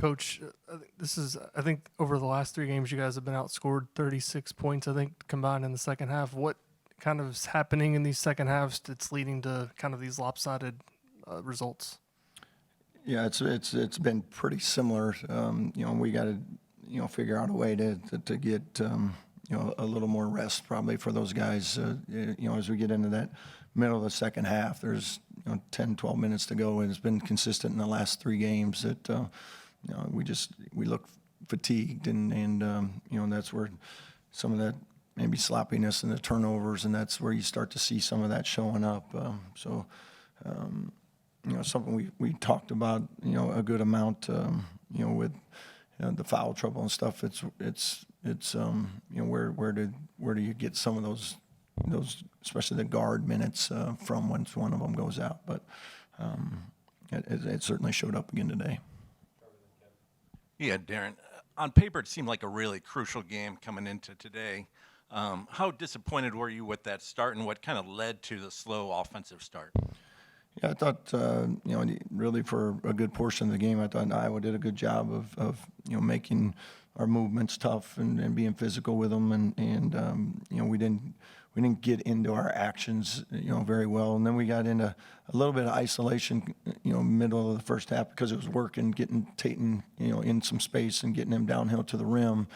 Coach, I think over the last 3 games, you guys have been outscored 36 points, I think, combined in the second half. What kind of is happening in these second halves that's leading to kind of these lopsided results? Yeah, it's been pretty similar. We got to figure out a way to get a little more rest probably for those guys. As we get into that middle of the second half, there's 10, 12 minutes to go, and it's been consistent in the last 3 games that we look fatigued, and that's where some of that maybe sloppiness and the turnovers, and that's where you start to see some of that showing up. Something we talked about, a good amount, with the foul trouble and stuff. It's where do you get some of those especially the guard minutes from once one of them goes out? But it certainly showed up again today. Yeah, Darren. On paper, it seemed like a really crucial game coming into today. How disappointed were you with that start, and what kind of led to the slow offensive start? Yeah, I thought, really for a good portion of the game, I thought Iowa did a good job of making our movements tough and being physical with them, and we didn't get into our actions, very well. And then we got into a little bit of isolation, middle of the first half because it was working, getting Tatum, in some space and getting him downhill to the rim.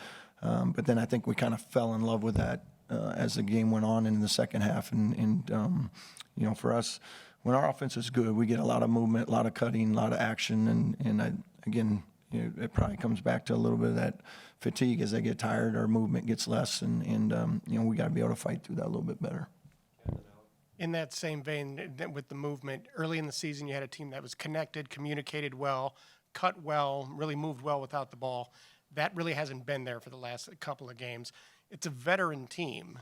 But then I think we kind of fell in love with that as the game went on in the second half. And for us, when our offense is good, we get a lot of movement, a lot of cutting, a lot of action. Again, it probably comes back to a little bit of that fatigue. As they get tired, our movement gets less, and we got to be able to fight through that a little bit better. In that same vein, with the movement, early in the season you had a team that was connected, communicated well, cut well, really moved well without the ball. That really hasn't been there for the last couple of games. It's a veteran team.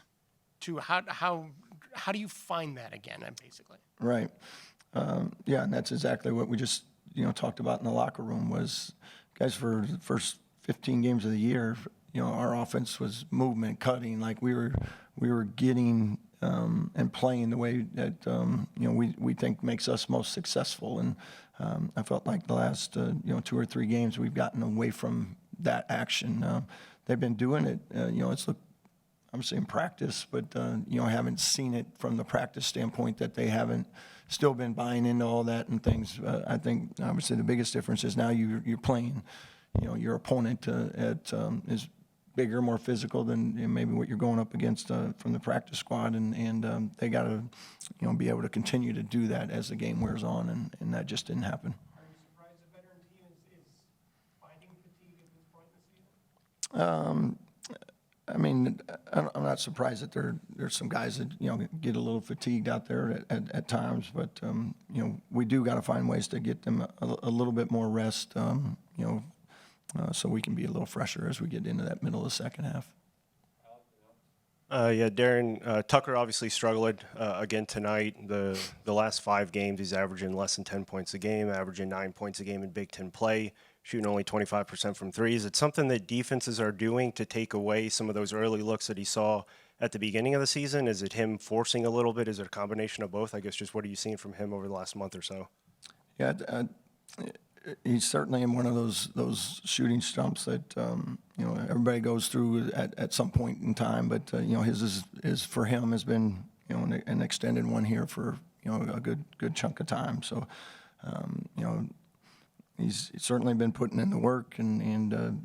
How do you find that again, basically? Right. Yeah, and that's exactly what we just talked about in the locker room was, guys, for the first 15 games of the year, our offense was movement, cutting, like we were getting and playing the way that we think makes us most successful. And I felt like the last 2 or 3 games we've gotten away from that action. They've been doing it. It's looked, I'm saying practice, but I haven't seen it from the practice standpoint that they haven't still been buying into all that and things. I think obviously the biggest difference is now you're playing. Your opponent is bigger, more physical than maybe what you're going up against from the practice squad, and they got to be able to continue to do that as the game wears on, and that just didn't happen. Are you surprised a veteran team is finding fatigue at this point in the season? I mean, I'm not surprised that there's some guys that get a little fatigued out there at times, but we do got to find ways to get them a little bit more rest, so we can be a little fresher as we get into that middle of the second half. Yeah, Darren, Tucker obviously struggled again tonight. The last 5 games, he's averaging less than 10 points a game, averaging 9 points a game in Big Ten play, shooting only 25% from threes. It's something that defenses are doing to take away some of those early looks that he saw at the beginning of the season. Is it him forcing a little bit? Is it a combination of both? I guess just what are you seeing from him over the last month or so? Yeah, he's certainly in one of those shooting stumps that everybody goes through at some point in time. But his is for him has been an extended one here for a good chunk of time. So he's certainly been putting in the work, and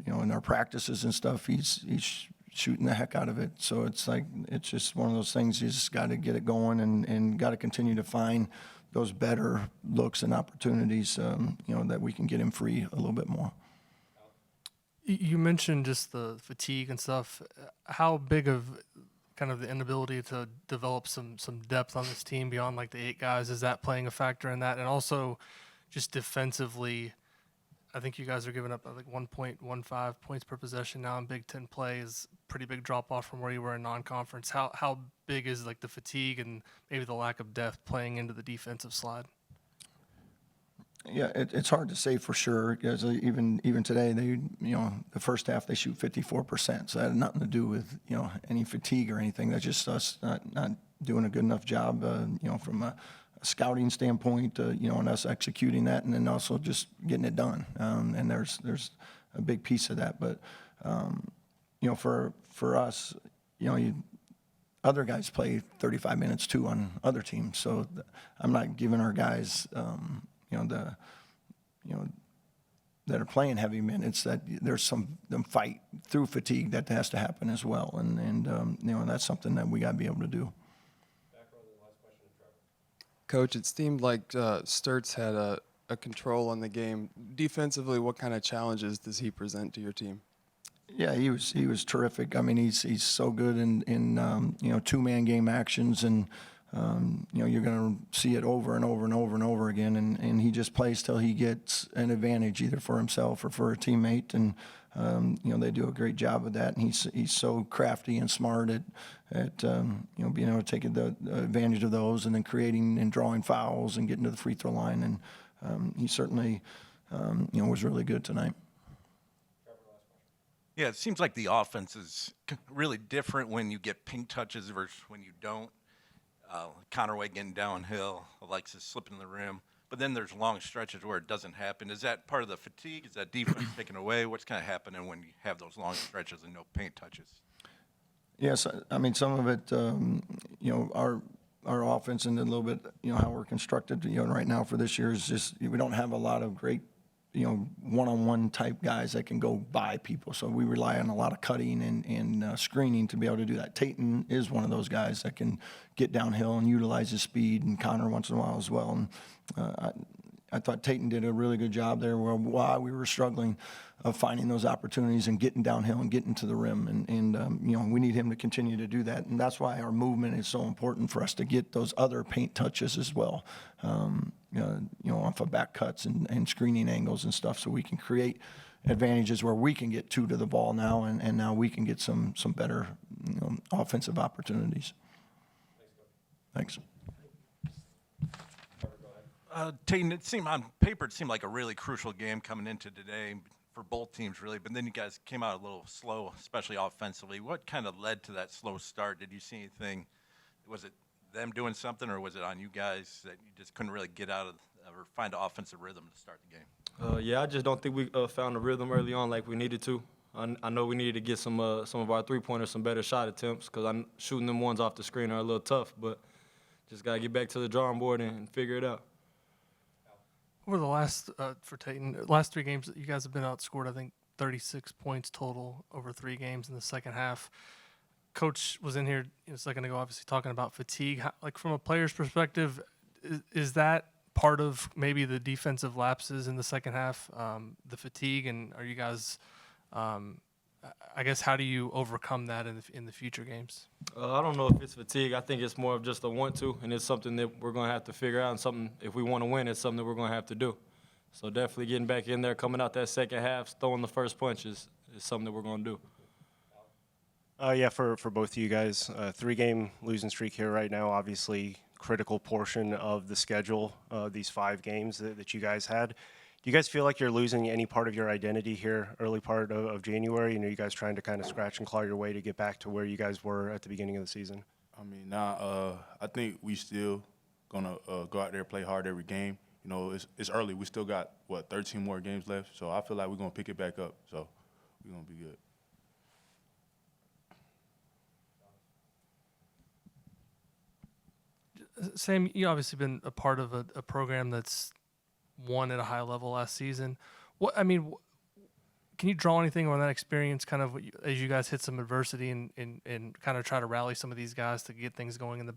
in our practices and stuff, he's shooting the heck out of it. So it's just one of those things. You just got to get it going and got to continue to find those better looks and opportunities, that we can get him free a little bit more. You mentioned just the fatigue and stuff. How big of kind of the inability to develop some depth on this team beyond like the 8 guys, is that playing a factor in that? And also just defensively, I think you guys are giving up like 1.15 points per possession now in Big Ten play. Is pretty big drop off from where you were in non-conference. How big is like the fatigue and maybe the lack of depth playing into the defensive slide? Yeah, it's hard to say for sure, because even today, the first half they shoot 54%. So that had nothing to do with any fatigue or anything. That's just us not doing a good enough job, from scouting standpoint, and us executing that, and then also just getting it done. And there's a big piece of that. But for us, other guys play 35 minutes too on other teams. So I'm not giving our guys, that are playing heavy minutes, that there's some fight through fatigue that has to happen as well. And that's something that we got to be able to do. Coach, it seemed like Sturts had a control on the game. Defensively, what kind of challenges does he present to your team? Yeah, he was terrific. I mean, he's so good in two-man game actions, and you're going to see it over and over and over and over again. And he just plays till he gets an advantage, either for himself or for a teammate. And they do a great job of that. And he's so crafty and smart at being able to take the advantage of those, and then creating and drawing fouls and getting to the free throw line. And he certainly was really good tonight. Yeah, it seems like the offense is really different when you get pink touches versus when you don't. Conaway getting downhill, Alexis slipping the rim. But then there's long stretches where it doesn't happen. Is that part of the fatigue? Is that defense taken away? What's kind of happening when you have those long stretches and no paint touches? Yes, I mean, some of it, our offense and a little bit, how we're constructed, right now for this year is just we don't have a lot of great, one-on-one type guys that can go by people. So we rely on a lot of cutting and screening to be able to do that. Tayton is one of those guys that can get downhill and utilize his speed, and Connor once in a while as well. And I thought Tayton did a really good job there while we were struggling of finding those opportunities and getting downhill and getting to the rim. And we need him to continue to do that. And that's why our movement is so important for us to get those other paint touches as well, off of back cuts and screening angles and stuff, so we can create advantages where we can get two to the ball now, and now we can get some better offensive opportunities. Thanks. Tayton, it seemed on paper it seemed like a really crucial game coming into today for both teams, really. But then you guys came out a little slow, especially offensively. What kind of led to that slow start? Did you see anything? Was it them doing something, or was it on you guys that you just couldn't really get out of or find an offensive rhythm to start the game? Yeah, I just don't think we found a rhythm early on like we needed to. I know we needed to get some of our three-pointers some better shot attempts, because I'm shooting them ones off the screen are a little tough, but just got to get back to the drawing board and figure it out. Over the last, for Tayton, last 3 games, you guys have been outscored, I think, 36 points total over 3 games in the second half. Coach was in here a second ago, obviously talking about fatigue. Like, from a player's perspective, is that part of maybe the defensive lapses in the second half, the fatigue? And are you guys, I guess, how do you overcome that in the future games? I don't know if it's fatigue. I think it's more of just a want-to, and it's something that we're going to have to figure out, and something, if we want to win, it's something that we're going to have to do. So definitely getting back in there, coming out that second half, throwing the first punch is something that we're going to do. Yeah, for both of you guys, 3-game losing streak here right now, obviously critical portion of the schedule, these 5 games that you guys had. Do you guys feel like you're losing any part of your identity here early part of January? You guys trying to kind of scratch and claw your way to get back to where you guys were at the beginning of the season? I mean, I think we still going to go out there and play hard every game. It's early. We still got, 13 more games left. So I feel like we're going to pick it back up. So we're going to be good. Sam, you obviously been a part of a program that's won at a high level last season. Can you draw anything on that experience, kind of as you guys hit some adversity and kind of try to rally some of these guys to get things going in the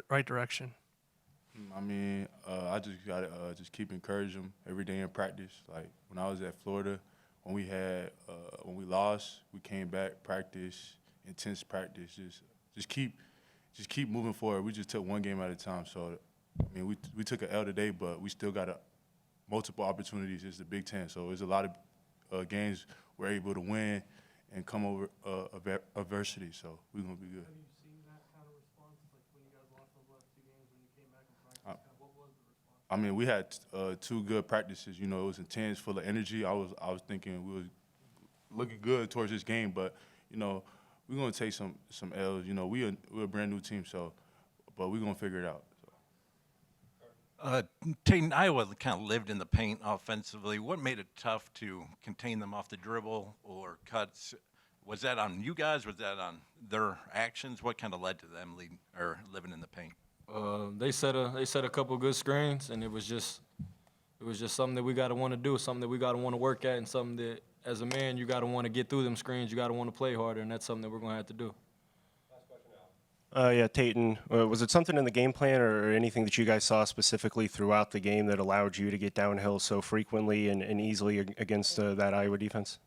right direction? I mean, I just got to just keep encouraging them every day in practice. Like when I was at Florida, when we lost, we came back, practice, intense practice, just keep moving forward. We just took one game at a time. So, I mean, we took an L today, but we still got multiple opportunities. It's the Big Ten, so there's a lot of games we're able to win and come over adversity. So we're gonna be good. Have you seen that kind of response, like when you guys lost those last 2 games when you came back and practice? What was the response? I mean, we had 2 good practices. It was intense, full of energy. I was thinking we were looking good towards this game, but we're gonna take some L's. We're a brand new team, but we're gonna figure it out. So. Tayton, Iowa kind of lived in the paint offensively. What made it tough to contain them off the dribble or cuts? Was that on you guys? Was that on their actions? What kind of led to them living in the paint? They set a couple good screens, and it was just something that we got to want to do, something that we got to want to work at, and something that as a man you got to want to get through them screens. You got to want to play harder, and that's something that we're going to have to do. Yeah, Tayton, was it something in the game plan or anything that you guys saw specifically throughout the game that allowed you to get downhill so frequently and easily against that Iowa defense?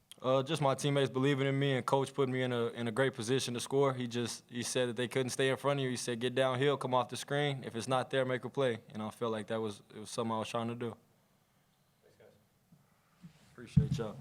Just my teammates believing in me, and coach put me in a great position to score. He said that they couldn't stay in front of you. He said, get downhill, come off the screen. If it's not there, make a play. And I felt like it was something I was trying to do. Thanks, guys. Appreciate y'all.